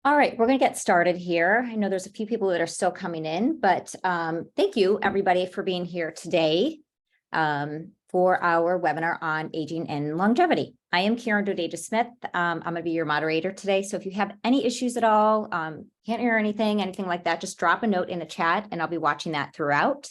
All right, we're going to get started here. I know there's a few people that are still coming in, but thank you everybody for being here today for our webinar on aging and longevity. I am Karen Dodeja-Smith. I'm going to be your moderator today. So if you have any issues at all, can't hear anything like that, just drop a note in the chat and I'll be watching that throughout.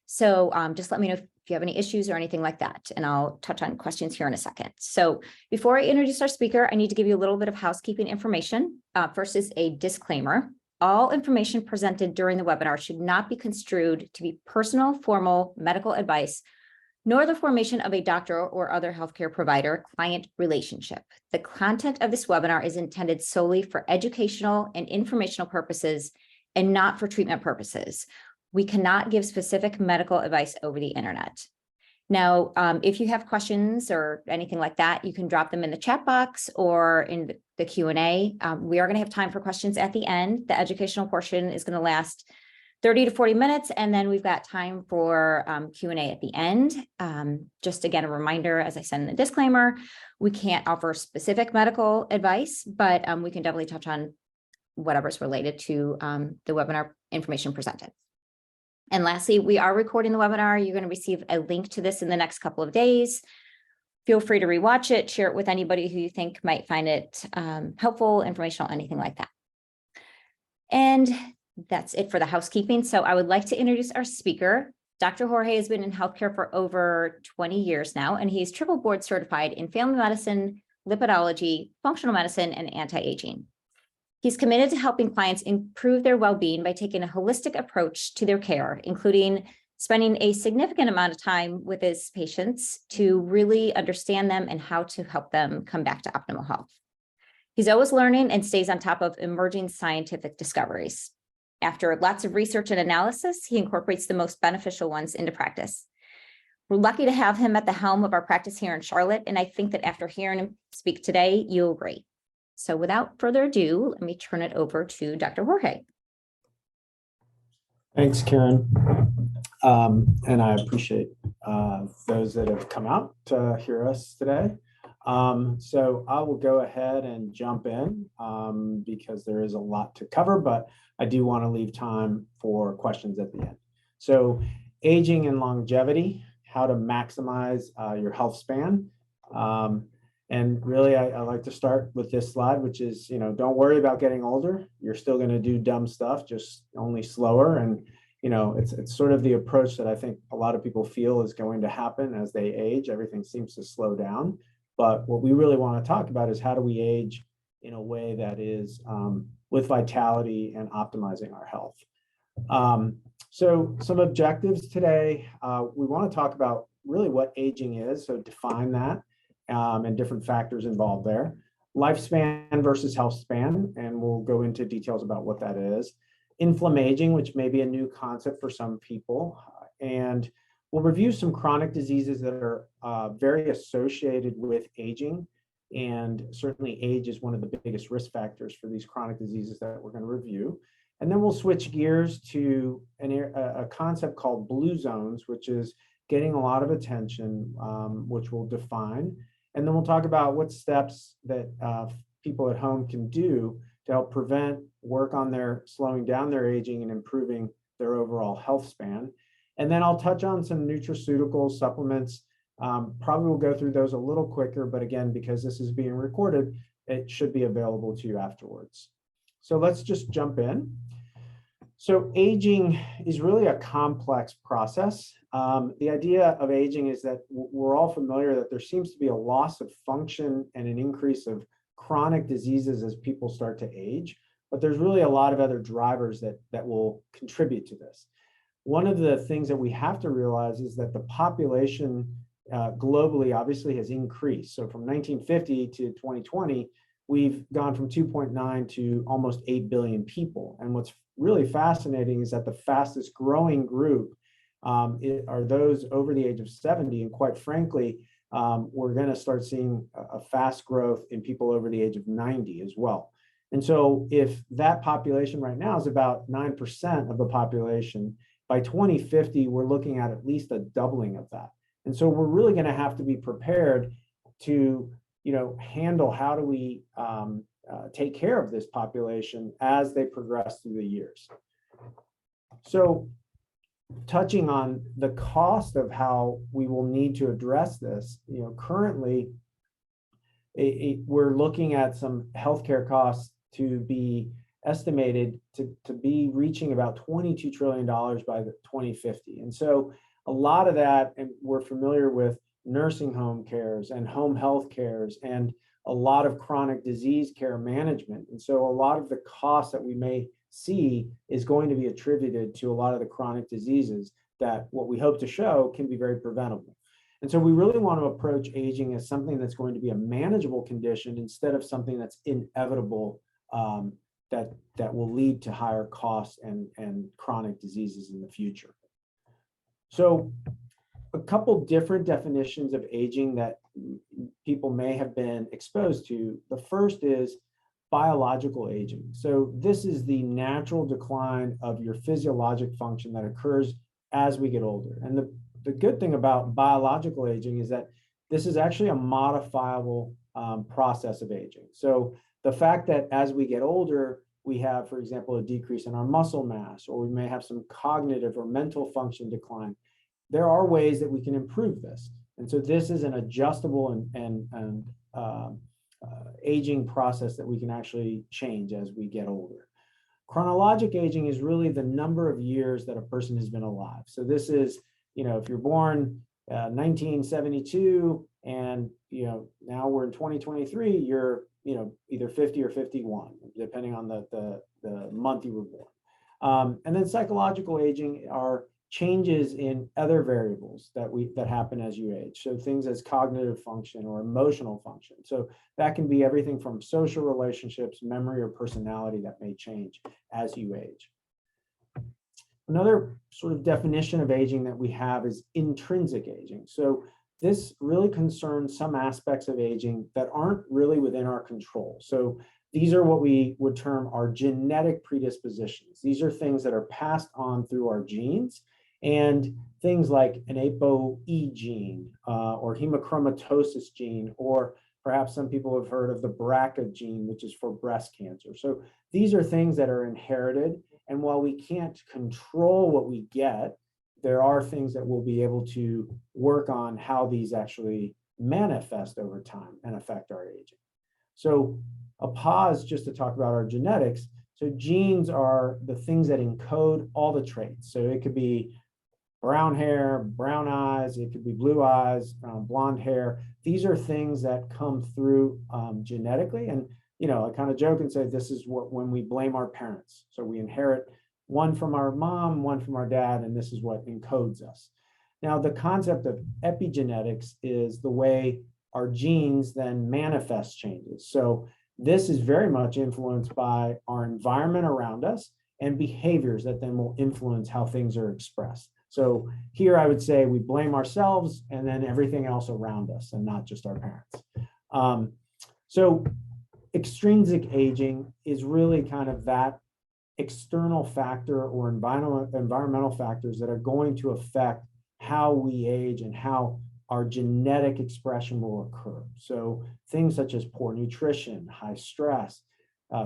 So just let me know if you have any issues or anything like that, and I'll touch on questions here in a second. So before I introduce our speaker, I need to give you a little bit of housekeeping information. First is a disclaimer. All information presented during the webinar should not be construed to be personal, formal medical advice, nor the formation of a doctor or other healthcare provider-client relationship. The content of this webinar is intended solely for educational and informational purposes and not for treatment purposes. We cannot give specific medical advice over the internet. Now, if you have questions or anything like that, you can drop them in the chat box or in the Q&A. We are going to have time for questions at the end. The educational portion is going to last 30 to 40 minutes, and then we've got time for Q&A at the end. Just again, a reminder, as I said in the disclaimer, we can't offer specific medical advice, but we can definitely touch on whatever's related to the webinar information presented. And lastly, we are recording the webinar. You're going to receive a link to this in the next couple of days. Feel free to rewatch it, share it with anybody who you think might find it helpful, informational, anything like that. And that's it for the housekeeping. So I would like to introduce our speaker. Dr. Jorge has been in healthcare for over 20 years now, and he's triple board certified in family medicine, lipidology, functional medicine, and anti-aging. He's committed to helping clients improve their well-being by taking a holistic approach to their care, including spending a significant amount of time with his patients to really understand them and how to help them come back to optimal health. He's always learning and stays on top of emerging scientific discoveries. After lots of research and analysis, he incorporates the most beneficial ones into practice. We're lucky to have him at the helm of our practice here in Charlotte, and I think that after hearing him speak today, you'll agree. So without further ado, let me turn it over to Dr. Jorge. Thanks, Karen. And I appreciate those that have come out to hear us today. So I will go ahead and jump in because there is a lot to cover, but I do want to leave time for questions at the end. So aging and longevity, how to maximize your health span. And really, I like to start with this slide, which is, don't worry about getting older. You're still going to do dumb stuff, just only slower. And, it's sort of the approach that I think a lot of people feel is going to happen as they age. Everything seems to slow down. But what we really want to talk about is how do we age in a way that is with vitality and optimizing our health. So some objectives today, we want to talk about really what aging is. So define that. And different factors involved there. Lifespan versus health span, and we'll go into details about what that is. Inflammaging, which may be a new concept for some people. And we'll review some chronic diseases that are very associated with aging. And certainly age is one of the biggest risk factors for these chronic diseases that we're going to review. And then we'll switch gears to a concept called blue zones, which is getting a lot of attention, which we'll define. And then we'll talk about what steps that people at home can do to help prevent, work on their slowing down their aging and improving their overall health span. And then I'll touch on some nutraceuticals, supplements. Probably we'll go through those a little quicker, but again, because this is being recorded, it should be available to you afterwards. So let's just jump in. So aging is really a complex process. The idea of aging is that we're all familiar that there seems to be a loss of function and an increase of chronic diseases as people start to age, but there's really a lot of other drivers that will contribute to this. One of the things that we have to realize is that the population globally obviously has increased. So from 1950 to 2020, we've gone from 2.9 to almost 8 billion people. And what's really fascinating is that the fastest growing group are those over the age of 70. And quite frankly, we're going to start seeing a fast growth in people over the age of 90 as well. And so if that population right now is about 9% of the population, by 2050, we're looking at least a doubling of that. And so we're really going to have to be prepared to handle how do we take care of this population as they progress through the years. So touching on the cost of how we will need to address this, currently we're looking at some healthcare costs to be estimated to be reaching about $22 trillion by 2050. And so a lot of that, and we're familiar with nursing home cares and home health cares and a lot of chronic disease care management. And so a lot of the costs that we may see is going to be attributed to a lot of the chronic diseases that what we hope to show can be very preventable. And so we really want to approach aging as something that's going to be a manageable condition instead of something that's inevitable, that will lead to higher costs and chronic diseases in the future. So a couple different definitions of aging that people may have been exposed to. The first is biological aging. So this is the natural decline of your physiologic function that occurs as we get older. And the good thing about biological aging is that this is actually a modifiable process of aging. So the fact that as we get older, we have, for example, a decrease in our muscle mass, or we may have some cognitive or mental function decline. There are ways that we can improve this. And so this is an adjustable and aging process that we can actually change as we get older. Chronologic aging is really the number of years that a person has been alive. So this is, if you're born 1972 and, now we're in 2023, you're, either 50 or 51, depending on the month you were born. And then psychological aging are changes in other variables that happen as you age. So things as cognitive function or emotional function. So that can be everything from social relationships, memory, or personality that may change as you age. Another sort of definition of aging that we have is intrinsic aging. So this really concerns some aspects of aging that aren't really within our control. So these are what we would term our genetic predispositions. These are things that are passed on through our genes, and things like an ApoE gene or hemochromatosis gene, or perhaps some people have heard of the BRCA gene, which is for breast cancer. So these are things that are inherited. And while we can't control what we get, there are things that we'll be able to work on how these actually manifest over time and affect our aging. So a pause just to talk about our genetics. So genes are the things that encode all the traits. So it could be brown hair, brown eyes, it could be blue eyes, blonde hair. These are things that come through genetically. And, I kind of joke and say, this is when we blame our parents. So we inherit one from our mom, one from our dad, and this is what encodes us. Now, the concept of epigenetics is the way our genes then manifest changes. So this is very much influenced by our environment around us and behaviors that then will influence how things are expressed. So here I would say we blame ourselves and then everything else around us, and not just our parents. So extrinsic aging is really kind of that external factor or environmental factors that are going to affect how we age and how our genetic expression will occur. So things such as poor nutrition, high stress,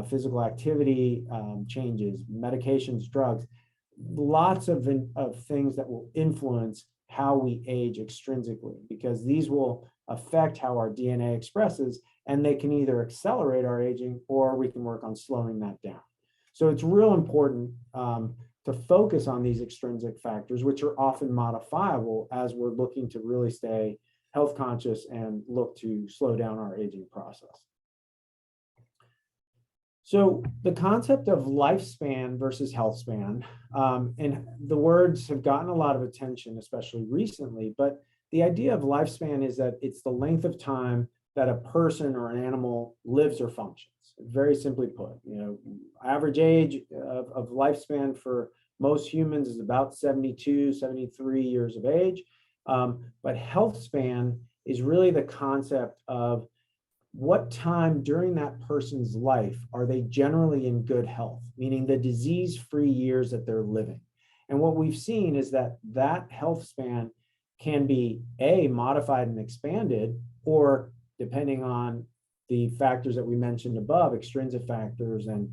physical activity changes, medications, drugs, lots of things that will influence how we age extrinsically, because these will affect how our DNA expresses, and they can either accelerate our aging or we can work on slowing that down. So it's real important to focus on these extrinsic factors, which are often modifiable as we're looking to really stay health conscious and look to slow down our aging process. So the concept of lifespan versus health span, and the words have gotten a lot of attention, especially recently, but the idea of lifespan is that it's the length of time that a person or an animal lives or functions. Very simply put, average age of lifespan for most humans is about 72, 73 years of age. But health span is really the concept of what time during that person's life are they generally in good health, meaning the disease-free years that they're living. And what we've seen is that health span can be modified and expanded, or depending on the factors that we mentioned above, extrinsic factors and,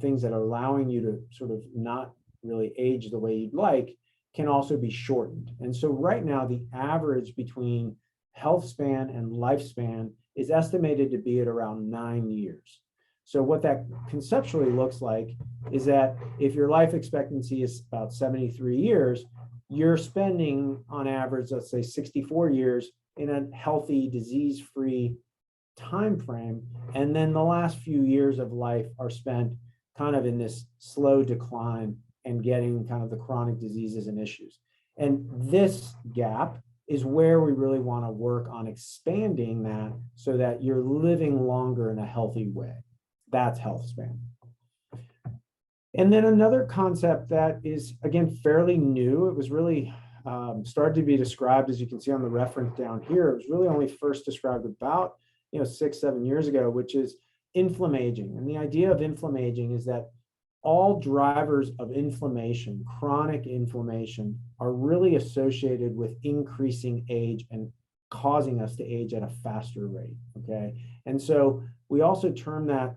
things that are allowing you to sort of not really age the way you'd like, can also be shortened. And so right now, the average between health span and lifespan is estimated to be at around 9 years. So what that conceptually looks like is that if your life expectancy is about 73 years, you're spending on average, let's say 64 years in a healthy, disease-free time frame. And then the last few years of life are spent kind of in this slow decline and getting kind of the chronic diseases and issues. And this gap is where we really want to work on expanding that so that you're living longer in a healthy way. That's health span. And then another concept that is, again, fairly new. It was really started to be described, as you can see on the reference down here. It was really only first described about 6-7 years ago, which is inflammaging. And the idea of inflammaging is that all drivers of inflammation, chronic inflammation, are really associated with increasing age and causing us to age at a faster rate. Okay. And so we also term that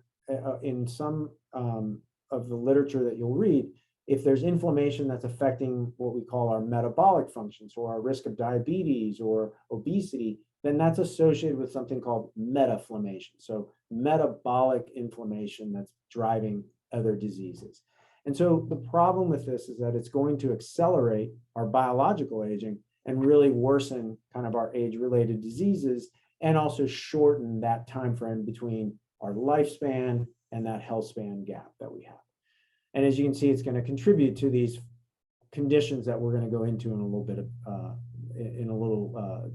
in some of the literature that you'll read, if there's inflammation that's affecting what we call our metabolic functions or our risk of diabetes or obesity, then that's associated with something called metaflammation. So metabolic inflammation that's driving other diseases. And so the problem with this is that it's going to accelerate our biological aging and really worsen kind of our age-related diseases, and also shorten that time frame between our lifespan and that health span gap that we have. And as you can see, it's going to contribute to these conditions that we're going to go into in a little bit of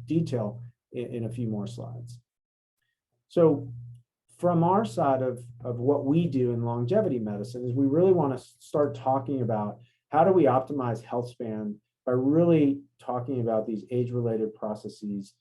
detail in a few more slides. So from our side of what we do in longevity medicine is we really want to start talking about how do we optimize health span by really talking about these age-related processes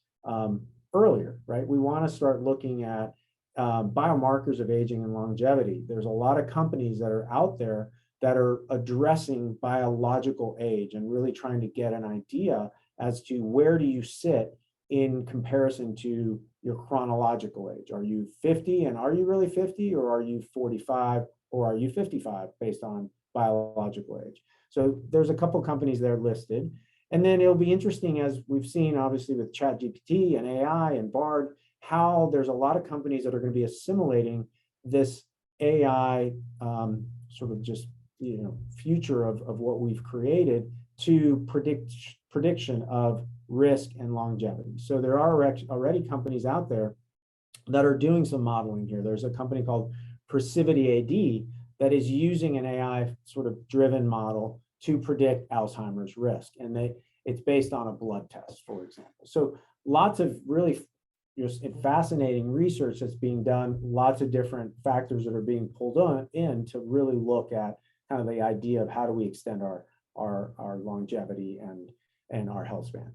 earlier, right? We want to start looking at biomarkers of aging and longevity. There's a lot of companies that are out there that are addressing biological age and really trying to get an idea as to where do you sit in comparison to your chronological age. Are you 50 and are you really 50, or are you 45 or are you 55 based on biological age? So there's a couple companies that are listed. And then it'll be interesting, as we've seen obviously with ChatGPT and AI and Bard, how there's a lot of companies that are going to be assimilating this AI sort of just future of what we've created to prediction of risk and longevity. So there are already companies out there that are doing some modeling here. There's a company called Precivityad that is using an AI sort of driven model to predict Alzheimer's risk. And it's based on a blood test, for example. So lots of really just fascinating research that's being done, lots of different factors that are being pulled in to really look at kind of the idea of how do we extend our longevity and our health span.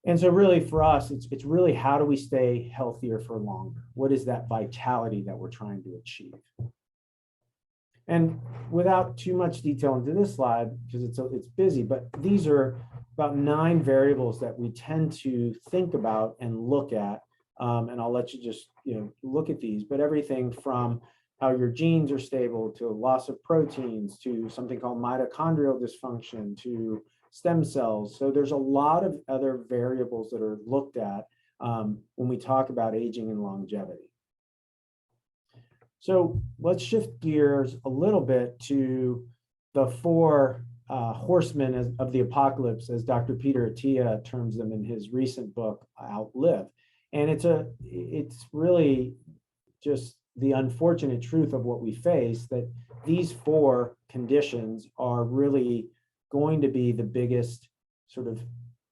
And so really for us, it's really how do we stay healthier for longer? What is that vitality that we're trying to achieve? And without too much detail into this slide, because it's busy, but these are about 9 variables that we tend to think about and look at. And I'll let you just look at these, but everything from how your genes are stable to loss of proteins to something called mitochondrial dysfunction to stem cells. So there's a lot of other variables that are looked at when we talk about aging and longevity. So let's shift gears a little bit to the 4 horsemen of the apocalypse, as Dr. Peter Attia terms them in his recent book, Outlive. And it's really just the unfortunate truth of what we face, that these 4 conditions are really going to be the biggest sort of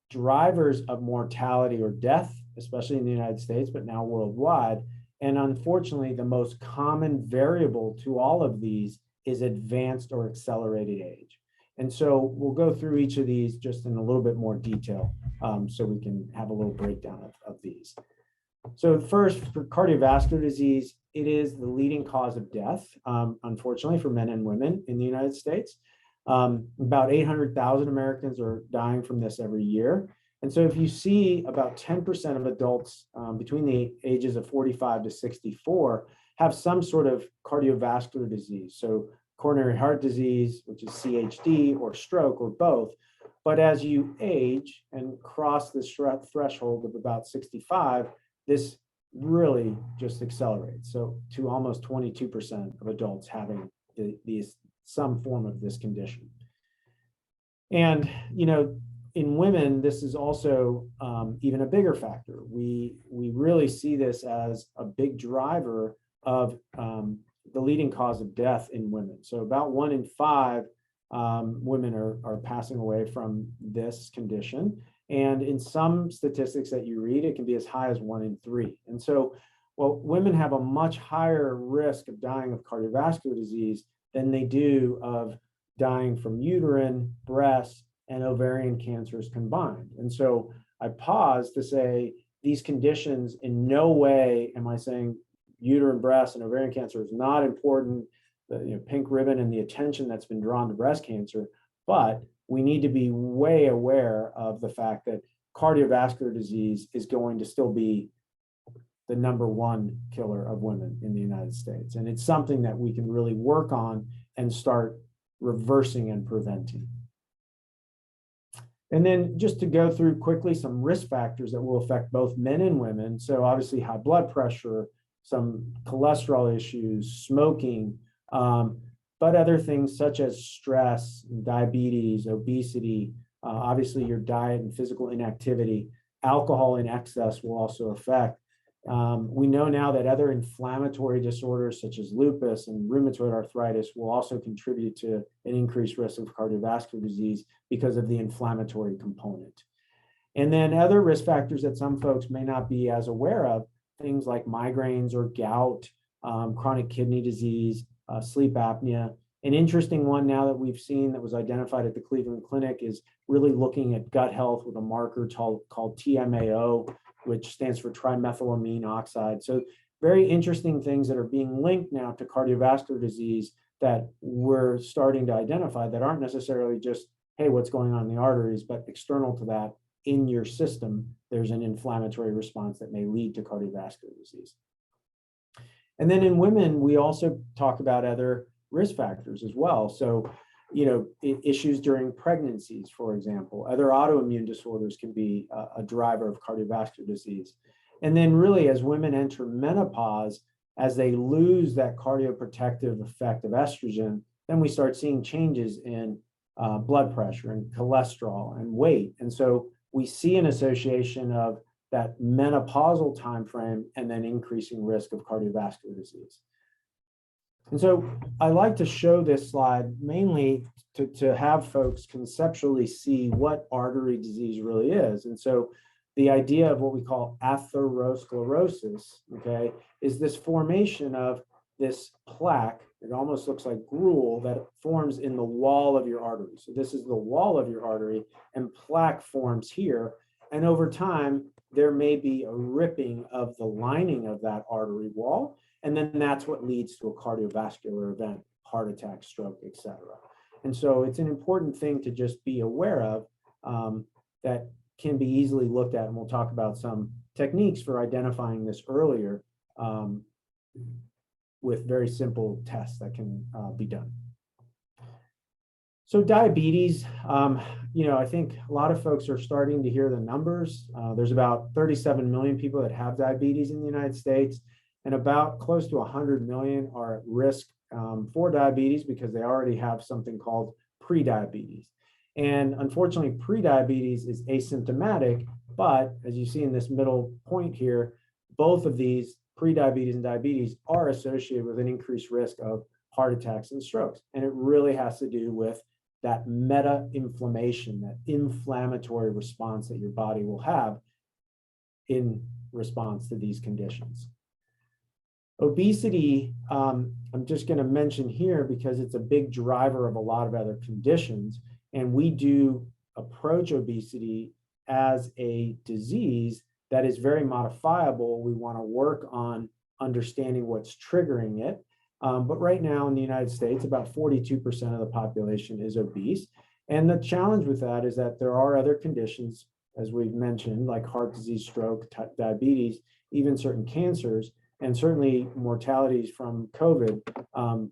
drivers of mortality or death, especially in the United States, but now worldwide. And unfortunately, the most common variable to all of these is advanced or accelerated age. And so we'll go through each of these just in a little bit more detail so we can have a little breakdown of these. So first, for cardiovascular disease, it is the leading cause of death, unfortunately, for men and women in the United States. About 800,000 Americans are dying from this every year. And so if you see about 10% of adults between the ages of 45 to 64 have some sort of cardiovascular disease. So coronary heart disease, which is CHD, or stroke, or both. But as you age and cross this threshold of about 65, this really just accelerates. So to almost 22% of adults having some form of this condition. And, you know, in women, this is also even a bigger factor. We really see this as a big driver of the leading cause of death in women. So about 1 in 5 women are passing away from this condition. And in some statistics that you read, it can be as high as 1 in 3. And so, well, women have a much higher risk of dying of cardiovascular disease than they do of dying from uterine, breast, and ovarian cancers combined. And so I pause to say these conditions, in no way am I saying uterine, breast, and ovarian cancer is not important, the pink ribbon and the attention that's been drawn to breast cancer, but we need to be way aware of the fact that cardiovascular disease is going to still be the #1 killer of women in the United States. And it's something that we can really work on and start reversing and preventing. And then just to go through quickly some risk factors that will affect both men and women. So obviously high blood pressure, some cholesterol issues, smoking, but other things such as stress, diabetes, obesity, obviously your diet and physical inactivity. Alcohol in excess will also affect. We know now that other inflammatory disorders such as lupus and rheumatoid arthritis will also contribute to an increased risk of cardiovascular disease because of the inflammatory component. And then other risk factors that some folks may not be as aware of, things like migraines or gout, chronic kidney disease, sleep apnea. An interesting one now that we've seen that was identified at the Cleveland Clinic is really looking at gut health with a marker called TMAO, which stands for trimethylamine oxide. So very interesting things that are being linked now to cardiovascular disease that we're starting to identify that aren't necessarily just, hey, what's going on in the arteries, but external to that, in your system, there's an inflammatory response that may lead to cardiovascular disease. And then in women, we also talk about other risk factors as well. So, you know, issues during pregnancies, for example, other autoimmune disorders can be a driver of cardiovascular disease. And then really as women enter menopause, as they lose that cardioprotective effect of estrogen, then we start seeing changes in blood pressure and cholesterol and weight. And so we see an association of that menopausal timeframe and then increasing risk of cardiovascular disease. And so I like to show this slide mainly to have folks conceptually see what artery disease really is. And so the idea of what we call atherosclerosis, okay, is this formation of this plaque. It almost looks like gruel that forms in the wall of your artery. So this is the wall of your artery, and plaque forms here. And over time, there may be a ripping of the lining of that artery wall. And then that's what leads to a cardiovascular event, heart attack, stroke, et cetera. And so it's an important thing to just be aware of that can be easily looked at. And we'll talk about some techniques for identifying this earlier with very simple tests that can be done. So diabetes, you know, I think a lot of folks are starting to hear the numbers. There's about 37 million people that have diabetes in the United States, and about close to 100 million are at risk for diabetes because they already have something called prediabetes. And unfortunately, prediabetes is asymptomatic, but as you see in this middle point here, both of these, prediabetes and diabetes, are associated with an increased risk of heart attacks and strokes. And it really has to do with that meta-inflammation, that inflammatory response that your body will have in response to these conditions. Obesity, I'm just going to mention here because it's a big driver of a lot of other conditions. And we do approach obesity as a disease that is very modifiable. We want to work on understanding what's triggering it. But right now in the United States, about 42% of the population is obese. And the challenge with that is that there are other conditions as we've mentioned, like heart disease, stroke, diabetes, even certain cancers, and certainly mortalities from COVID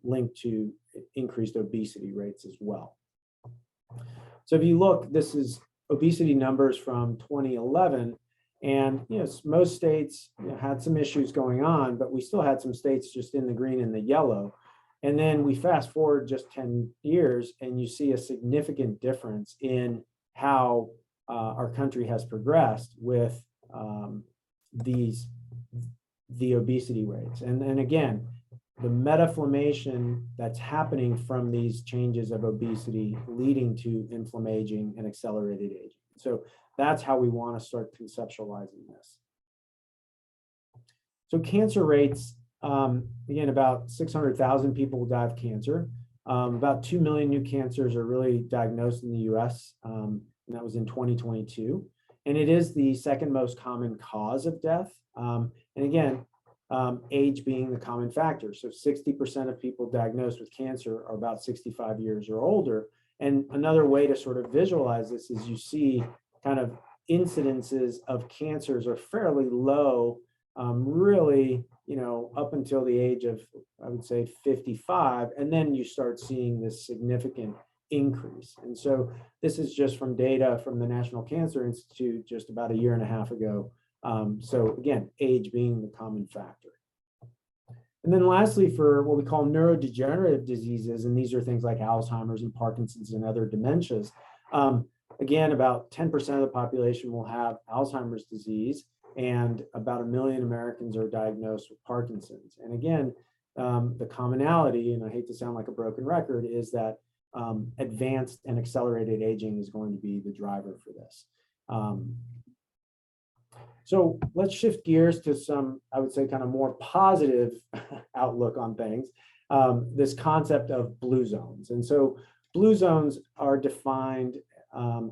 linked to increased obesity rates as well. So if you look, this is obesity numbers from 2011, and most states had some issues going on, but we still had some states just in the green and the yellow. And then we fast forward just 10 years, and you see a significant difference in how our country has progressed with the obesity rates. And again, the metaflammation that's happening from these changes of obesity leading to inflammaging and accelerated aging. So that's how we want to start conceptualizing this. So cancer rates, again, about 600,000 people will die of cancer. About 2 million new cancers are really diagnosed in the US, and that was in 2022. And it is the second most common cause of death. And again, age being the common factor. So 60% of people diagnosed with cancer are about 65 years or older. And another way to sort of visualize this is you see kind of incidences of cancers are fairly low, really, up until the age of, I would say, 55. And then you start seeing this significant increase. And so this is just from data from the National Cancer Institute just about a year and a half ago. So again, age being the common factor. And then lastly, for what we call neurodegenerative diseases, and these are things like Alzheimer's and Parkinson's and other dementias, again, about 10% of the population will have Alzheimer's disease, and about 1 million Americans are diagnosed with Parkinson's. And again, the commonality, and I hate to sound like a broken record, is that advanced and accelerated aging is going to be the driver for this. So let's shift gears to some, I would say, kind of more positive outlook on things, this concept of blue zones. And so blue zones are defined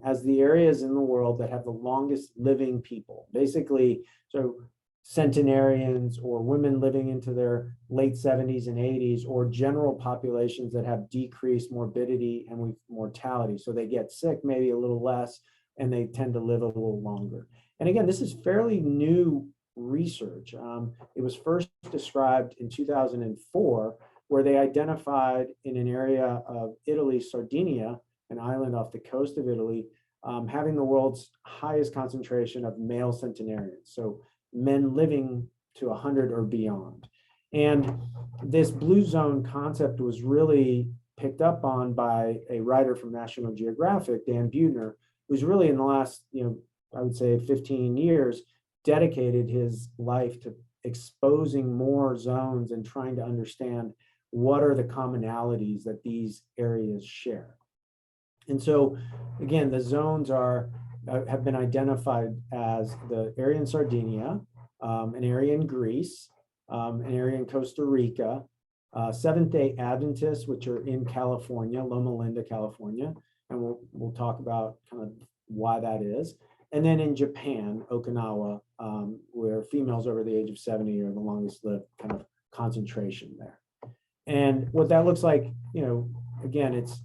as the areas in the world that have the longest living people, basically, so centenarians or women living into their late 70s and 80s, or general populations that have decreased morbidity and mortality. So they get sick maybe a little less, and they tend to live a little longer. And again, this is fairly new research. It was first described in 2004, where they identified in an area of Italy, Sardinia, an island off the coast of Italy, having the world's highest concentration of male centenarians, so men living to 100 or beyond. And this blue zone concept was really picked up on by a writer from National Geographic, Dan Buettner, who's really in the last, I would say 15 years, dedicated his life to exposing more zones and trying to understand what are the commonalities that these areas share. And so, again, the zones have been identified as the area in Sardinia, an area in Greece, an area in Costa Rica, Seventh-day Adventists, which are in California, Loma Linda, California, and we'll talk about kind of why that is. And then in Japan, Okinawa, where females over the age of 70 are the longest lived kind of concentration there. And what that looks like, again, it's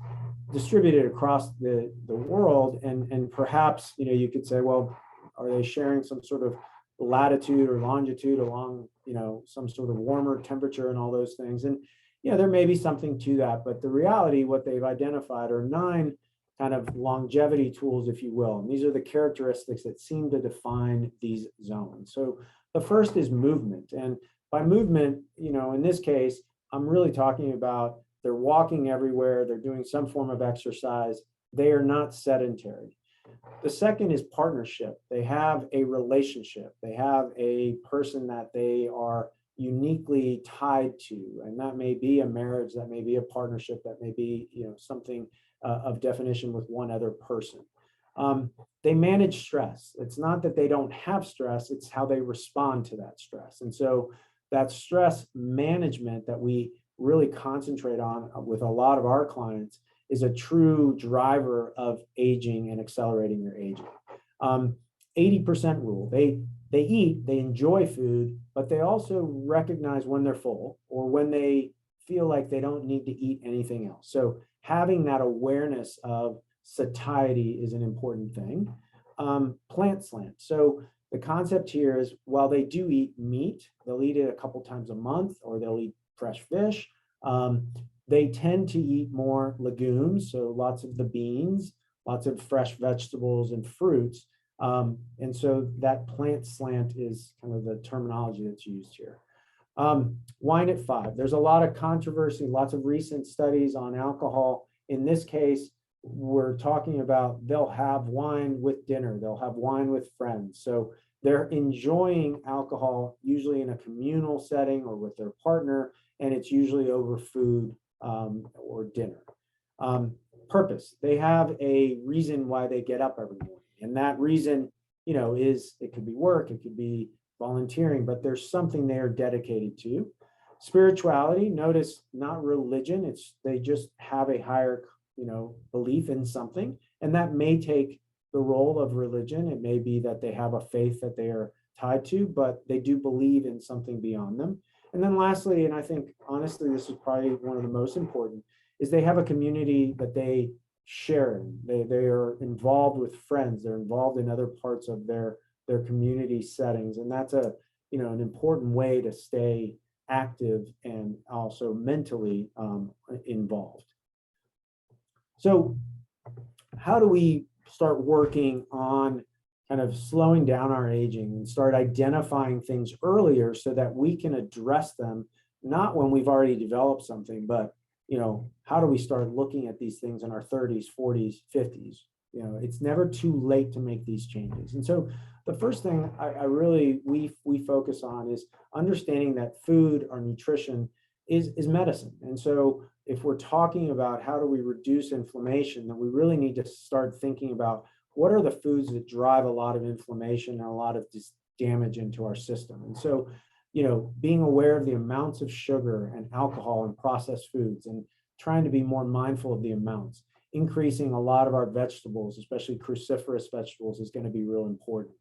distributed across the world, and perhaps, you could say, well, are they sharing some sort of latitude or longitude along, some sort of warmer temperature and all those things? And, there may be something to that, but the reality, what they've identified are 9 kind of longevity tools, if you will. And these are the characteristics that seem to define these zones. So the first is movement. And by movement, in this case, I'm really talking about they're walking everywhere, they're doing some form of exercise, they are not sedentary. The second is partnership. They have a relationship, they have a person that they are uniquely tied to, and that may be a marriage, that may be a partnership, that may be, something of definition with one other person. They manage stress. It's not that they don't have stress, it's how they respond to that stress. And so that stress management that we really concentrate on with a lot of our clients is a true driver of aging and accelerating their aging. 80% rule. They eat, they enjoy food, but they also recognize when they're full or when they feel like they don't need to eat anything else. So having that awareness of satiety is an important thing. plant slant. So the concept here is while they do eat meat, they'll eat it a couple times a month, or they'll eat fresh fish. They tend to eat more legumes, so lots of the beans, lots of fresh vegetables and fruits. And so that plant slant is kind of the terminology that's used here. Wine at 5. There's a lot of controversy, lots of recent studies on alcohol. In this case, we're talking about they'll have wine with dinner, they'll have wine with friends. So they're enjoying alcohol, usually in a communal setting or with their partner, and it's usually over food or dinner. Purpose. They have a reason why they get up every morning. And that reason, is it could be work, it could be volunteering, but there's something they are dedicated to. Spirituality, notice not religion, they just have a higher, belief in something. And that may take the role of religion. It may be that they have a faith that they are tied to, but they do believe in something beyond them. And then lastly, and I think honestly, this is probably one of the most important, is they have a community that they share in. They are involved with friends. They're involved in other parts of their community settings. And that's an important way to stay active and also mentally involved. So how do we start working on kind of slowing down our aging and start identifying things earlier so that we can address them, not when we've already developed something, but how do we start looking at these things in our 30s, 40s, 50s? It's never too late to make these changes. And so the first thing we focus on is understanding that food or nutrition is medicine. And so if we're talking about how do we reduce inflammation, then we really need to start thinking about what are the foods that drive a lot of inflammation and a lot of damage into our system. And so, being aware of the amounts of sugar and alcohol in processed foods and trying to be more mindful of the amounts, increasing a lot of our vegetables, especially cruciferous vegetables, is going to be real important.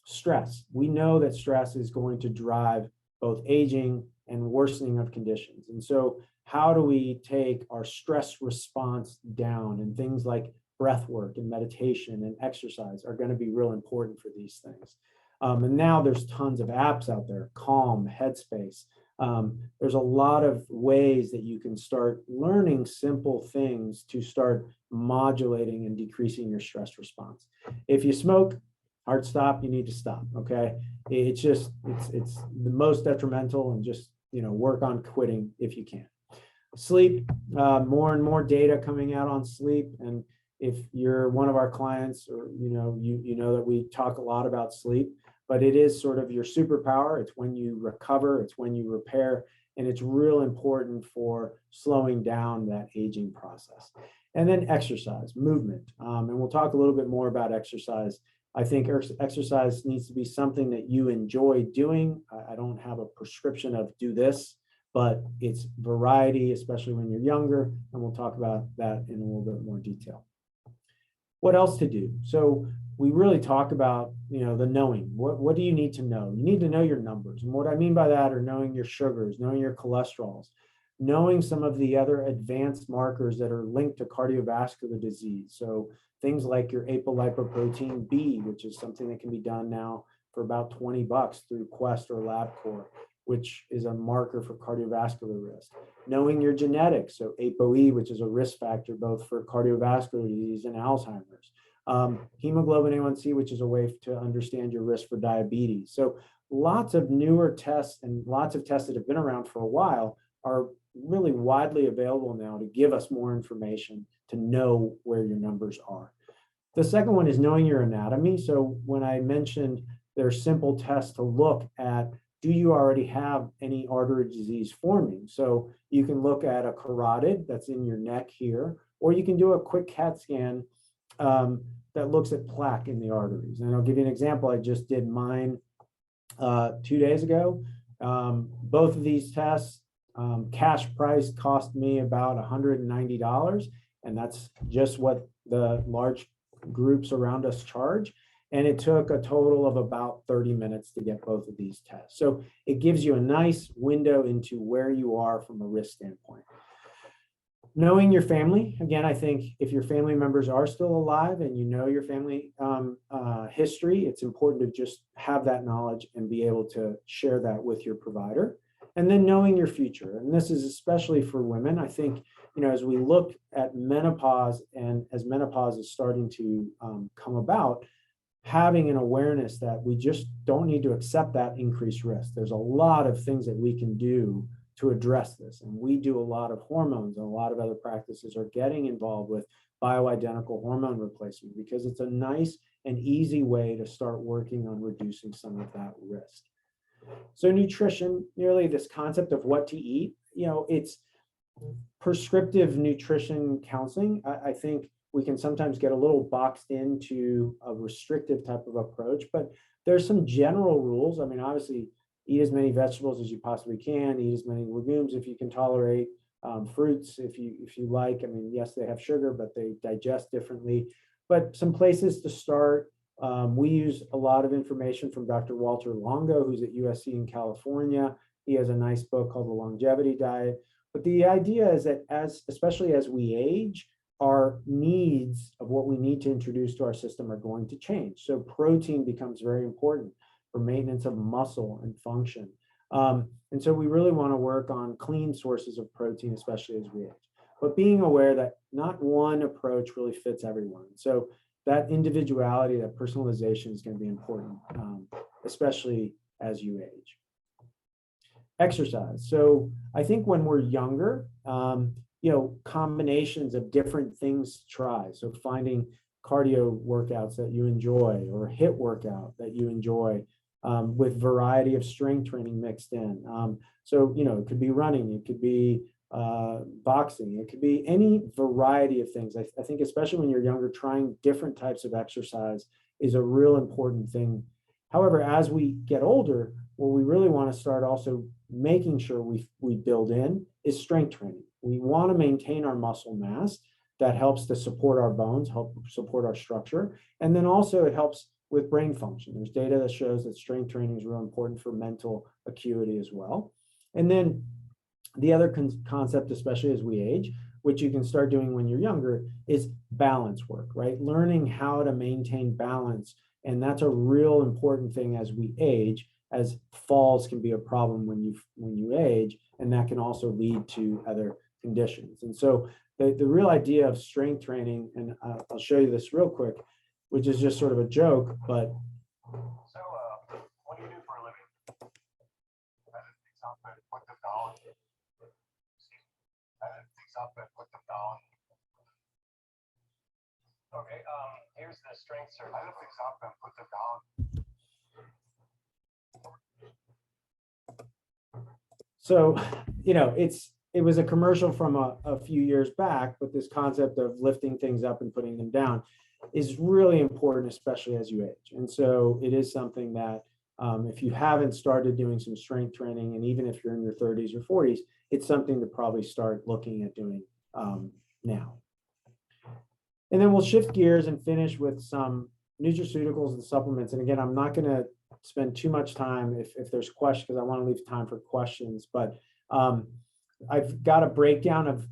Stress. We know that stress is going to drive both aging and worsening of conditions. And so how do we take our stress response down? And things like breath work and meditation and exercise are going to be real important for these things. And now there's tons of apps out there, Calm, Headspace. There's a lot of ways that you can start learning simple things to start modulating and decreasing your stress response. If you smoke, hard stop, you need to stop, okay? It's the most detrimental, and just, work on quitting if you can. Sleep, more and more data coming out on sleep. And if you're one of our clients, or, you know that we talk a lot about sleep, but it is sort of your superpower. It's when you recover, it's when you repair, and it's real important for slowing down that aging process. And then exercise, movement. And we'll talk a little bit more about exercise. I think exercise needs to be something that you enjoy doing. I don't have a prescription of do this, but it's variety, especially when you're younger. And we'll talk about that in a little bit more detail. What else to do? So we really talk about, the knowing. What do you need to know? You need to know your numbers. And what I mean by that are knowing your sugars, knowing your cholesterols, knowing some of the other advanced markers that are linked to cardiovascular disease. So things like your apolipoprotein B, which is something that can be done now for about $20 through Quest or LabCorp, which is a marker for cardiovascular risk. Knowing your genetics, so ApoE, which is a risk factor both for cardiovascular disease and Alzheimer's. Hemoglobin A1C, which is a way to understand your risk for diabetes. So lots of newer tests and lots of tests that have been around for a while are really widely available now to give us more information to know where your numbers are. The second one is knowing your anatomy. So when I mentioned there's simple tests to look at, do you already have any artery disease forming? So you can look at a carotid that's in your neck here, or you can do a quick CAT scan that looks at plaque in the arteries. And I'll give you an example. I just did mine 2 days ago. Both of these tests, cash price cost me about $190. And that's just what the large groups around us charge. And it took a total of about 30 minutes to get both of these tests. So it gives you a nice window into where you are from a risk standpoint. Knowing your family, again, I think if your family members are still alive and you know your family history, it's important to just have that knowledge and be able to share that with your provider. And then knowing your future. And this is especially for women. I think, as we look at menopause and as menopause is starting to come about, having an awareness that we just don't need to accept that increased risk. There's a lot of things that we can do to address this. And we do a lot of hormones, and a lot of other practices are getting involved with bioidentical hormone replacement because it's a nice and easy way to start working on reducing some of that risk. So nutrition, nearly this concept of what to eat, it's prescriptive nutrition counseling. I think we can sometimes get a little boxed into a restrictive type of approach, but there's some general rules. I mean, obviously, eat as many vegetables as you possibly can, eat as many legumes if you can tolerate, fruits if you like. I mean, yes, they have sugar, but they digest differently. But some places to start, we use a lot of information from Dr. Walter Longo, who's at USC in California. He has a nice book called The Longevity Diet. But the idea is that especially as we age, our needs of what we need to introduce to our system are going to change. So protein becomes very important for maintenance of muscle and function. And so we really want to work on clean sources of protein, especially as we age. But being aware that not one approach really fits everyone. So that individuality, that personalization is going to be important, especially as you age. Exercise. So I think when we're younger, combinations of different things to try. So finding cardio workouts that you enjoy or HIIT workout that you enjoy, with variety of strength training mixed in. So, it could be running, it could be boxing, it could be any variety of things. I think especially when you're younger, trying different types of exercise is a real important thing. However, as we get older, what we really want to start also making sure we build in is strength training. We want to maintain our muscle mass. That helps to support our bones, help support our structure. And then also it helps with brain function. There's data that shows that strength training is real important for mental acuity as well. And then the other concept, especially as we age, which you can start doing when you're younger, is balance work, right? Learning how to maintain balance. And that's a real important thing as we age, as falls can be a problem when you age, and that can also lead to other conditions. And so the real idea of strength training, and I'll show you this real quick, which is just sort of a joke, but. So, what do you do for a living? Things up and put them down. Things up and put them down. Okay, here's the strength survey. I lift things up and put them down. So, it was a commercial from a few years back, but this concept of lifting things up and putting them down is really important, especially as you age. And so it is something that if you haven't started doing some strength training, and even if you're in your 30s or 40s, it's something to probably start looking at doing now. And then we'll shift gears and finish with some nutraceuticals and supplements. And again, I'm not going to spend too much time if there's questions, because I want to leave time for questions, but I've got a breakdown of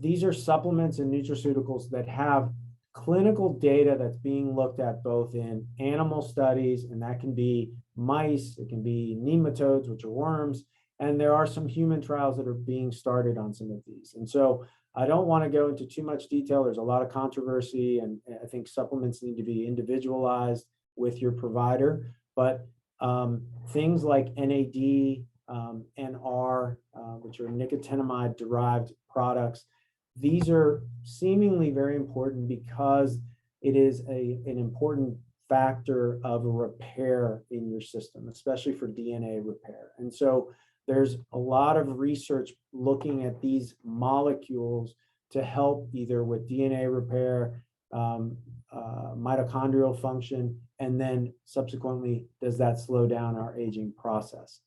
these are supplements and nutraceuticals that have clinical data that's being looked at both in animal studies, and that can be mice, it can be nematodes, which are worms, and there are some human trials that are being started on some of these. And so I don't want to go into too much detail. There's a lot of controversy, and I think supplements need to be individualized with your provider, but things like NAD, NR, which are nicotinamide-derived products, these are seemingly very important because it is an important factor of a repair in your system, especially for DNA repair. And so there's a lot of research looking at these molecules to help either with DNA repair, mitochondrial function, and then subsequently, does that slow down our aging process?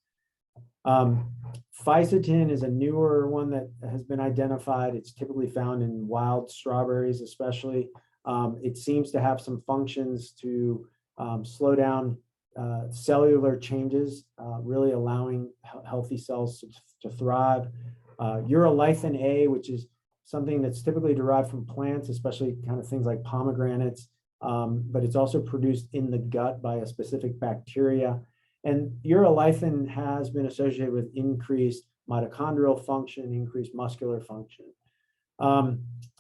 Fisetin is a newer one that has been identified. It's typically found in wild strawberries, especially. It seems to have some functions to slow down cellular changes, really allowing healthy cells to thrive. Urolithin A, which is something that's typically derived from plants, especially kind of things like pomegranates, but it's also produced in the gut by a specific bacteria. And urolithin has been associated with increased mitochondrial function, increased muscular function.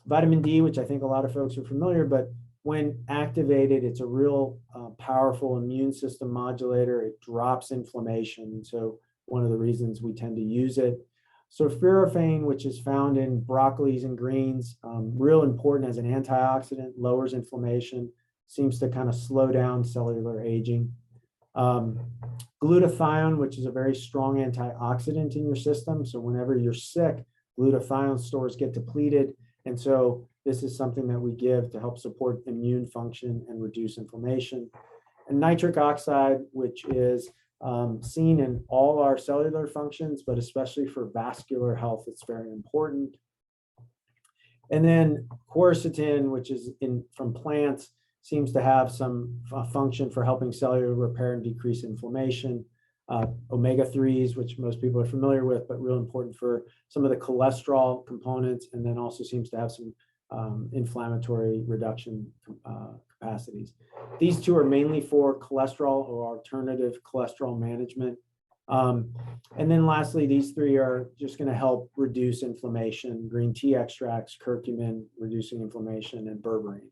Vitamin D, which I think a lot of folks are familiar, but when activated, it's a real powerful immune system modulator. It drops inflammation. So one of the reasons we tend to use it. Sulforaphane, which is found in broccolis and greens, real important as an antioxidant, lowers inflammation, seems to kind of slow down cellular aging. Glutathione, which is a very strong antioxidant in your system. So whenever you're sick, glutathione stores get depleted. And so this is something that we give to help support immune function and reduce inflammation. And nitric oxide, which is seen in all our cellular functions, but especially for vascular health, it's very important. And then quercetin, which is from plants, seems to have some function for helping cellular repair and decrease inflammation. Omega-3s, which most people are familiar with, but real important for some of the cholesterol components, and then also seems to have some inflammatory reduction capacities. These two are mainly for cholesterol or alternative cholesterol management. And then lastly, these three are just going to help reduce inflammation: green tea extracts, curcumin, reducing inflammation, and berberine.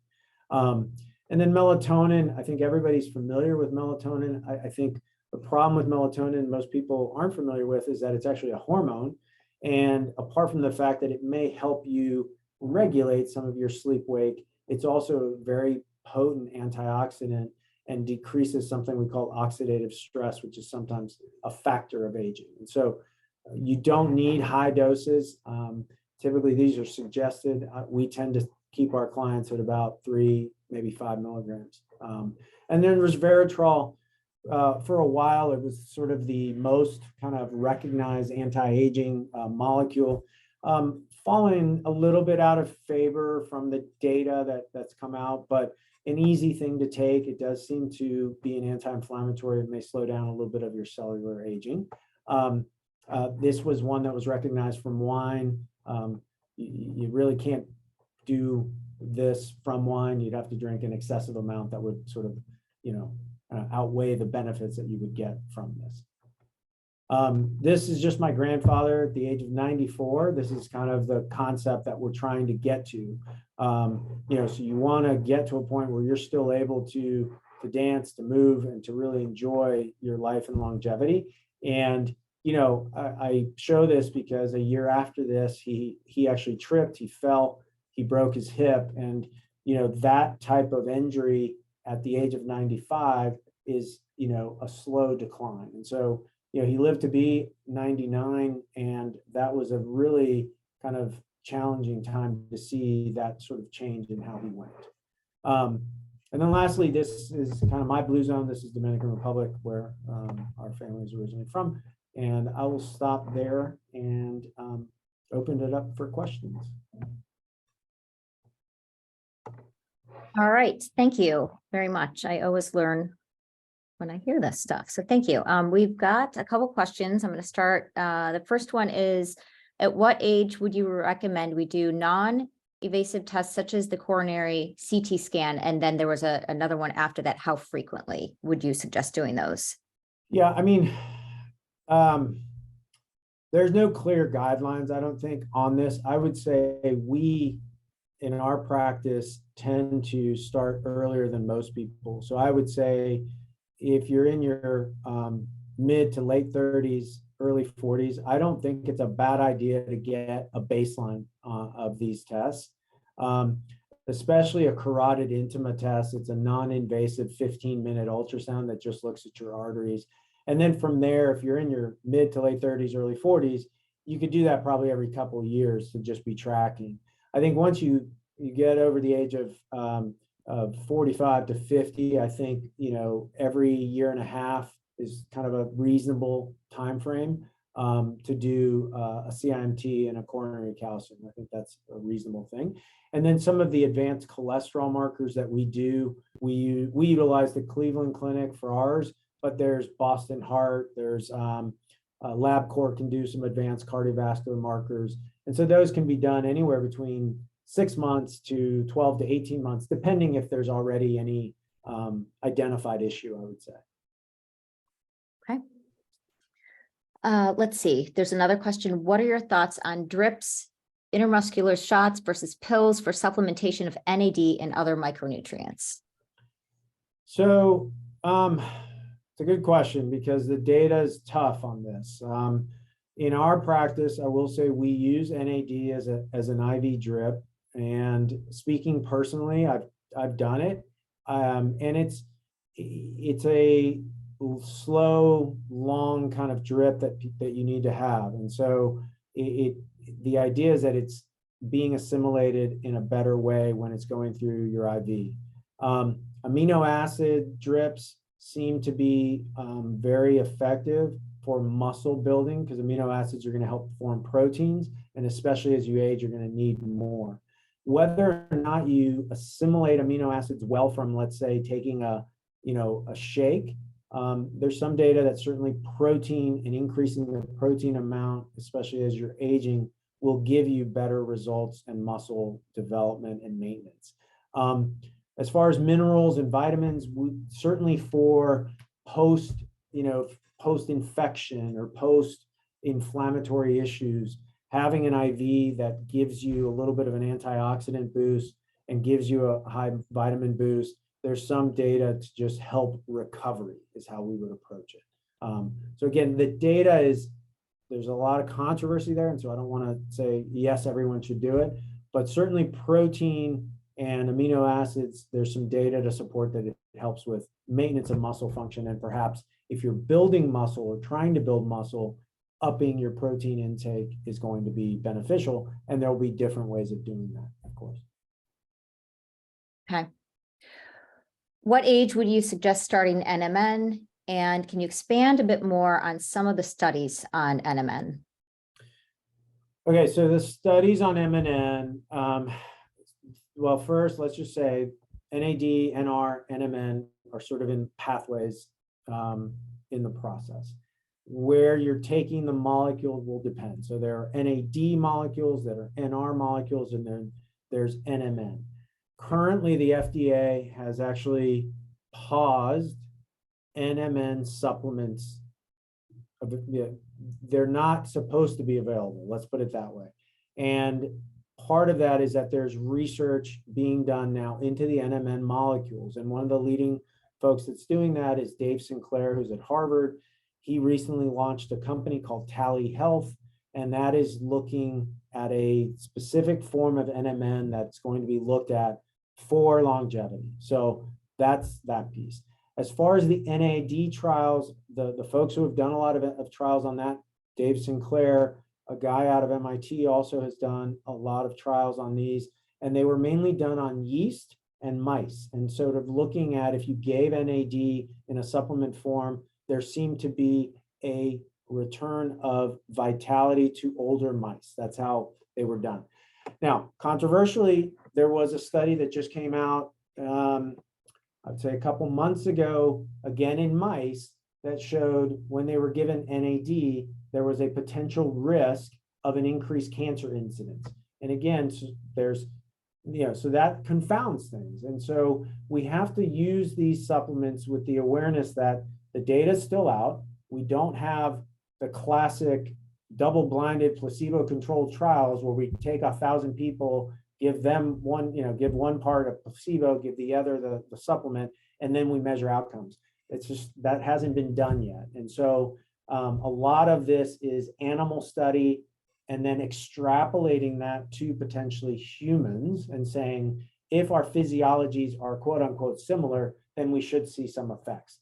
And then melatonin, I think everybody's familiar with melatonin. I think the problem with melatonin most people aren't familiar with is that it's actually a hormone. And apart from the fact that it may help you regulate some of your sleep-wake, it's also a very potent antioxidant and decreases something we call oxidative stress, which is sometimes a factor of aging. And so you don't need high doses. Typically, these are suggested. We tend to keep our clients at about 3, maybe 5 milligrams. And then resveratrol. For a while, it was sort of the most kind of recognized anti-aging molecule, falling a little bit out of favor from the data that's come out, but an easy thing to take. It does seem to be an anti-inflammatory. It may slow down a little bit of your cellular aging. This was one that was recognized from wine. You really can't do this from wine. You'd have to drink an excessive amount that would sort of, outweigh the benefits that you would get from this. This is just my grandfather at the age of 94. This is kind of the concept that we're trying to get to. So you want to get to a point where you're still able to dance, to move, and to really enjoy your life and longevity. And, I show this because a year after this, he actually tripped, he fell, he broke his hip. And, that type of injury at the age of 95 is, a slow decline. And so, he lived to be 99, and that was a really kind of challenging time to see that sort of change in how he went. And then lastly, this is kind of my blue zone. This is Dominican Republic, where our family is originally from. And I will stop there and open it up for questions. All right. Thank you very much. I always learn when I hear this stuff. So thank you. We've got a couple questions. I'm going to start. The first one is, at what age would you recommend we do non-invasive tests such as the coronary CT scan? And then there was another one after that. How frequently would you suggest doing those? Yeah, there's no clear guidelines, I don't think, on this. I would say we, in our practice, tend to start earlier than most people. So I would say if you're in your mid to late 30s, early 40s, I don't think it's a bad idea to get a baseline of these tests, especially a carotid intima test. It's a non-invasive 15-minute ultrasound that just looks at your arteries. And then from there, if you're in your mid to late 30s, early 40s, you could do that probably every couple of years to just be tracking. I think once you get over the age of 45 to 50, I think, every year and a half is kind of a reasonable time frame to do a CIMT and a coronary calcium. I think that's a reasonable thing. And then some of the advanced cholesterol markers that we do, we utilize the Cleveland Clinic for ours, but there's Boston Heart, there's LabCorp can do some advanced cardiovascular markers. And so those can be done anywhere between 6 months to 12 to 18 months, depending if there's already any identified issue, I would say. Okay. Let's see. There's another question. What are your thoughts on drips, intramuscular shots versus pills for supplementation of NAD and other micronutrients? So it's a good question because the data is tough on this. In our practice, I will say we use NAD as an IV drip, and speaking personally, I've done it, and it's a slow, long kind of drip that you need to have, and so the idea is that it's being assimilated in a better way when it's going through your IV. Amino acid drips seem to be very effective for muscle building because amino acids are going to help form proteins, and especially as you age, you're going to need more. Whether or not you assimilate amino acids well from, let's say, taking a shake, there's some data that certainly protein and increasing the protein amount, especially as you're aging, will give you better results in muscle development and maintenance. As far as minerals and vitamins, certainly for post-infection or post-inflammatory issues, having an IV that gives you a little bit of an antioxidant boost and gives you a high vitamin boost, there's some data to just help recovery is how we would approach it. So again, the data there's a lot of controversy there, and so I don't want to say, yes, everyone should do it, but certainly protein and amino acids, there's some data to support that it helps with maintenance of muscle function. And perhaps if you're building muscle or trying to build muscle, upping your protein intake is going to be beneficial. And there'll be different ways of doing that, of course. Okay. What age would you suggest starting NMN? And can you expand a bit more on some of the studies on NMN? Okay, so the studies on MNN, well, first, let's just say NAD, NR, NMN are sort of in pathways in the process. Where you're taking the molecule will depend. So there are NAD molecules, that are NR molecules, and then there's NMN. Currently, the FDA has actually paused NMN supplements. They're not supposed to be available. Let's put it that way. And part of that is that there's research being done now into the NMN molecules. And one of the leading folks that's doing that is Dave Sinclair, who's at Harvard. He recently launched a company called Tally Health, and that is looking at a specific form of NMN that's going to be looked at for longevity. So that's that piece. As far as the NAD trials, the folks who have done a lot of trials on that, Dave Sinclair, a guy out of MIT, also has done a lot of trials on these, and they were mainly done on yeast and mice. And sort of looking at if you gave NAD in a supplement form, there seemed to be a return of vitality to older mice. That's how they were done. Now, controversially, there was a study that just came out, I'd say a couple months ago, again in mice, that showed when they were given NAD, there was a potential risk of an increased cancer incidence. And again, so so that confounds things. And so we have to use these supplements with the awareness that the data is still out. We don't have the classic double-blinded placebo-controlled trials where we take 1,000 people, give them one, give one part of placebo, give the other the supplement, and then we measure outcomes. It's just that hasn't been done yet. And so a lot of this is animal study and then extrapolating that to potentially humans and saying, if our physiologies are quote unquote similar, then we should see some effects.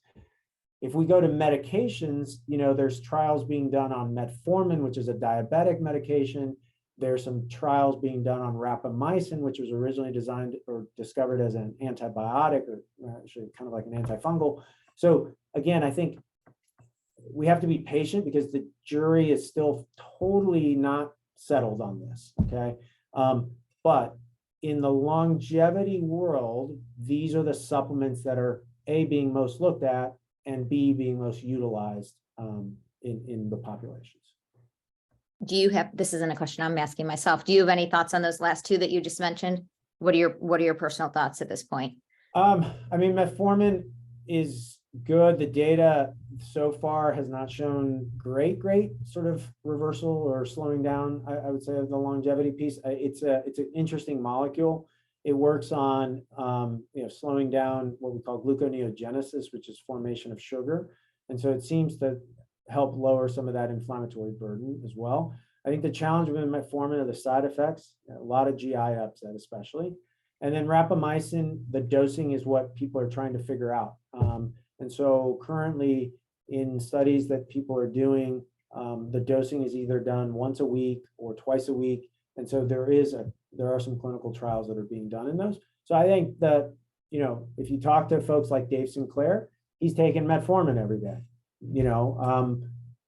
If we go to medications, there's trials being done on metformin, which is a diabetic medication. There's some trials being done on rapamycin, which was originally designed or discovered as an antibiotic, or actually kind of like an antifungal. So again, I think we have to be patient because the jury is still totally not settled on this, okay? But in the longevity world, these are the supplements that are A, being most looked at, and B, being most utilized in the populations. Do you have, this isn't a question I'm asking myself. Do you have any thoughts on those last two that you just mentioned? What are your personal thoughts at this point? I mean, metformin is good. The data so far has not shown great sort of reversal or slowing down, I would say, of the longevity piece. It's an interesting molecule. It works on slowing down what we call gluconeogenesis, which is formation of sugar. And so it seems to help lower some of that inflammatory burden as well. I think the challenge with metformin are the side effects, a lot of GI upset especially. And then rapamycin, the dosing is what people are trying to figure out. And so currently in studies that people are doing, the dosing is either done once a week or twice a week. And so there are some clinical trials that are being done in those. So I think that, if you talk to folks like Dave Sinclair, he's taking metformin every day.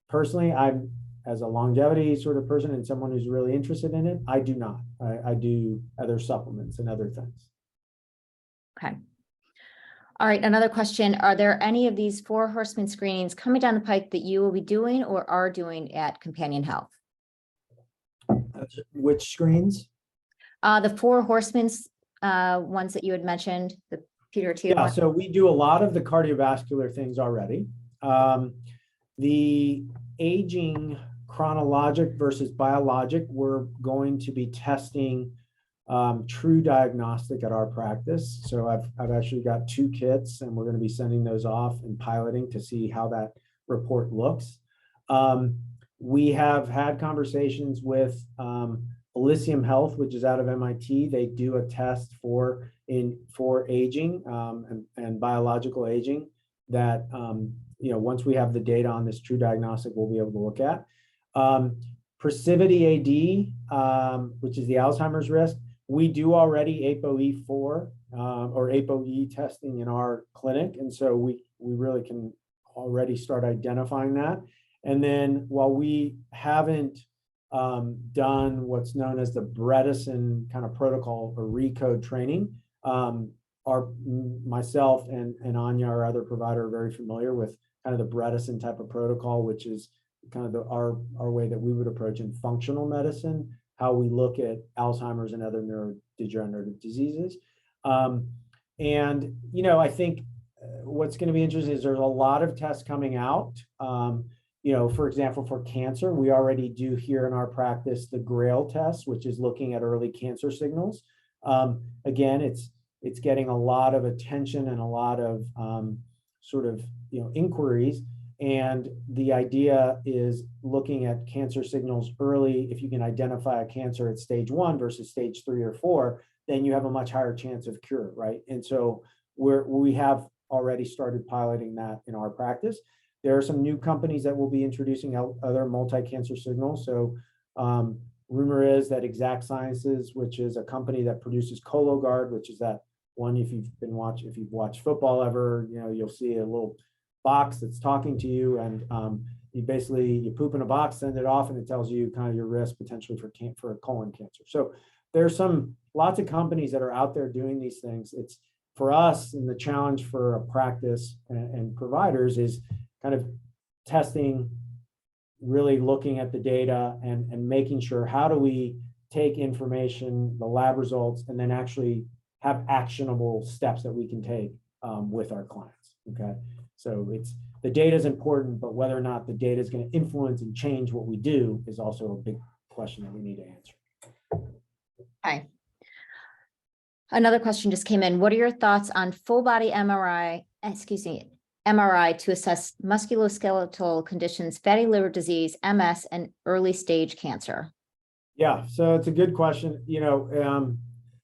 Personally, I'm, as a longevity sort of person and someone who's really interested in it, I do not. I do other supplements and other things. Okay. All right, another question. Are there any of these 4 Horsemen screenings coming down the pike that you will be doing or are doing at Companion Health? Which screens? The 4 Horsemen ones that you had mentioned, the Peter T. Yeah, so we do a lot of the cardiovascular things already. The aging chronologic versus biologic, we're going to be testing true diagnostic at our practice. So I've actually got 2 kits and we're going to be sending those off and piloting to see how that report looks. We have had conversations with Elysium Health, which is out of MIT. They do a test for aging and biological aging that once we have the data on this true diagnostic, we'll be able to look at. PrecivityAD, which is the Alzheimer's risk, we do already ApoE4 or ApoE testing in our clinic. And so we really can already start identifying that. And then while we haven't done what's known as the Bredesen kind of protocol or recode training, myself and Anya, our other provider, are very familiar with kind of the Bredesen type of protocol, which is kind of our way that we would approach in functional medicine, how we look at Alzheimer's and other neurodegenerative diseases. I think what's going to be interesting is there's a lot of tests coming out. For example, for cancer, we already do here in our practice the GRAIL test, which is looking at early cancer signals. Again, it's getting a lot of attention and a lot of inquiries. And the idea is looking at cancer signals early. If you can identify a cancer at stage 1 versus stage 3 or 4, then you have a much higher chance of cure, right? And so we have already started piloting that in our practice. There are some new companies that will be introducing other multi-cancer signals. So rumor is that Exact Sciences, which is a company that produces Cologuard, which is that one, if you've watched football ever, you'll see a little box that's talking to you, and you poop in a box, send it off, and it tells you kind of your risk potentially for colon cancer. So there's lots of companies that are out there doing these things. It's for us, and the challenge for a practice and providers is kind of testing, really looking at the data and making sure, how do we take information, the lab results, and then actually have actionable steps that we can take with our clients. Okay. So the data is important, but whether or not the data is going to influence and change what we do is also a big question that we need to answer. Okay. Another question just came in. What are your thoughts on full body MRI to assess musculoskeletal conditions, fatty liver disease, MS, and early stage cancer? Yeah, so it's a good question.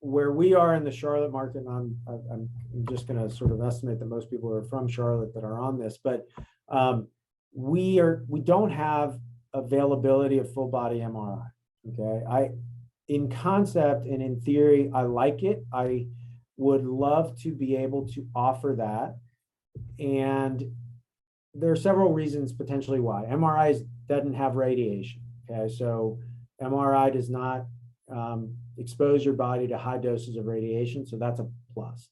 Where we are in the Charlotte market, and I'm just going to sort of estimate that most people are from Charlotte that are on this, but we don't have availability of full body MRI. Okay, in concept and in theory, I like it. I would love to be able to offer that, and there are several reasons potentially why. MRI doesn't have radiation. Okay, so MRI does not expose your body to high doses of radiation, so that's a plus.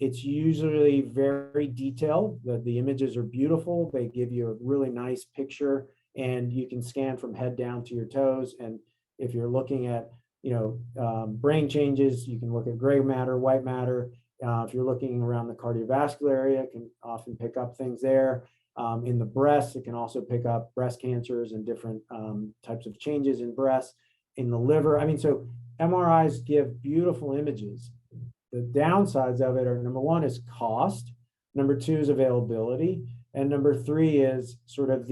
It's usually very detailed. The images are beautiful. They give you a really nice picture and you can scan from head down to your toes. And if you're looking at, brain changes, you can look at gray matter, white matter. If you're looking around the cardiovascular area, it can often pick up things there. In the breast, it can also pick up breast cancers and different types of changes in breast, in the liver. I mean, so MRIs give beautiful images. The downsides of it are, number one is cost, number two is availability, and number three is sort of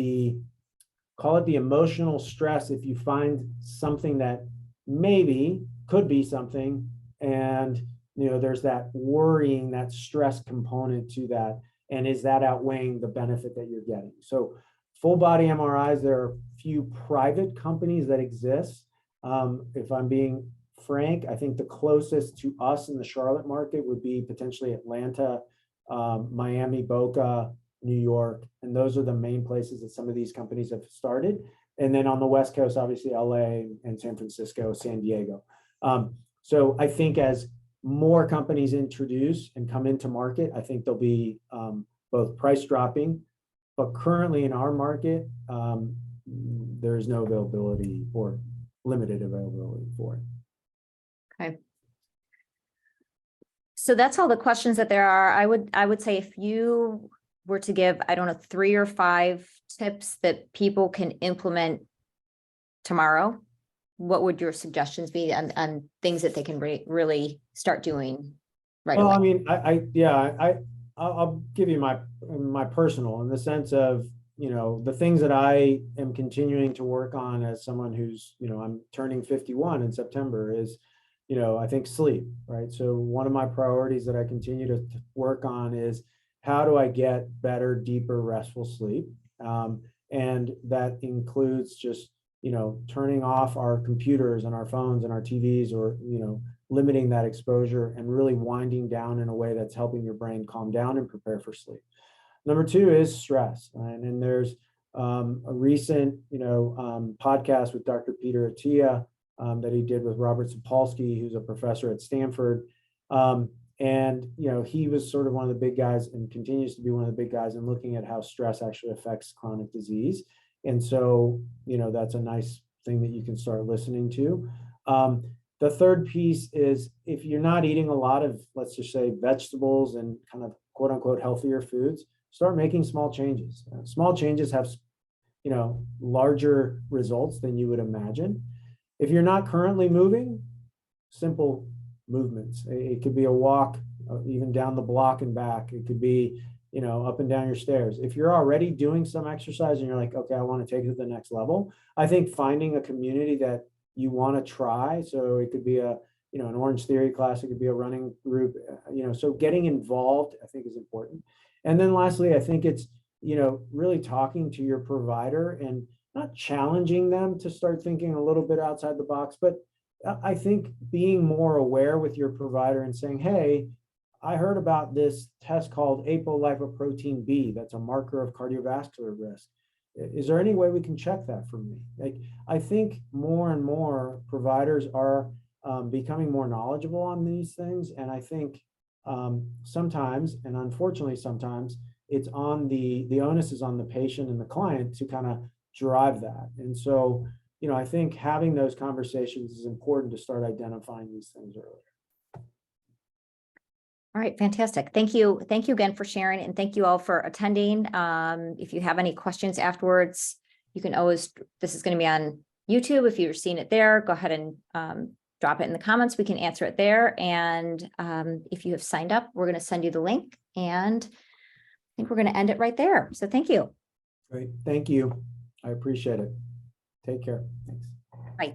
call it the emotional stress if you find something that maybe could be something, and there's that worrying, that stress component to that, and is that outweighing the benefit that you're getting? So full body MRIs, there are few private companies that exist. If I'm being frank, I think the closest to us in the Charlotte market would be potentially Atlanta, Miami, Boca, New York, and those are the main places that some of these companies have started. And then on the West Coast, obviously LA and San Francisco, San Diego. So I think as more companies introduce and come into market, I think there'll be both price dropping, but currently in our market, there is no availability or limited availability for it. Okay. So that's all the questions that there are. I would say if you were to give, I don't know, 3 or 5 tips that people can implement tomorrow, what would your suggestions be on things that they can really start doing right away? Well, I mean, I'll give you my personal, in the sense of, the things that I am continuing to work on as someone who's, I'm turning 51 in September, is, I think sleep, right? So one of my priorities that I continue to work on is, how do I get better, deeper, restful sleep? And that includes just, turning off our computers and our phones and our TVs, or, limiting that exposure and really winding down in a way that's helping your brain calm down and prepare for sleep. Number 2 is stress. And there's a recent, podcast with Dr. Peter Attia that he did with Robert Sapolsky, who's a professor at Stanford. And, he was sort of one of the big guys, and continues to be one of the big guys in looking at how stress actually affects chronic disease. And so, that's a nice thing that you can start listening to. The third piece is, if you're not eating a lot of, let's just say, vegetables and kind of quote unquote healthier foods, start making small changes. Small changes have, larger results than you would imagine. If you're not currently moving, simple movements. It could be a walk, even down the block and back. It could be, up and down your stairs. If you're already doing some exercise and you're like, okay, I want to take it to the next level, I think finding a community that you want to try. So it could be an Orange Theory class, it could be a running group, so getting involved, I think, is important. And then lastly, I think it's, really talking to your provider and not challenging them to start thinking a little bit outside the box, but I think being more aware with your provider and saying, hey, I heard about this test called apolipoprotein B. That's a marker of cardiovascular risk. Is there any way we can check that for me? Like, I think more and more providers are becoming more knowledgeable on these things. And I think sometimes, and unfortunately sometimes, it's on the onus is on the patient and the client to kind of drive that. And so, I think having those conversations is important to start identifying these things earlier. All right, fantastic. Thank you. Thank you again for sharing, and thank you all for attending. If you have any questions afterwards, you can always, this is going to be on YouTube. If you're seeing it there, go ahead and drop it in the comments. We can answer it there. And if you have signed up, we're going to send you the link, and I think we're going to end it right there. So thank you. Great. Thank you. I appreciate it. Take care. Thanks. Bye.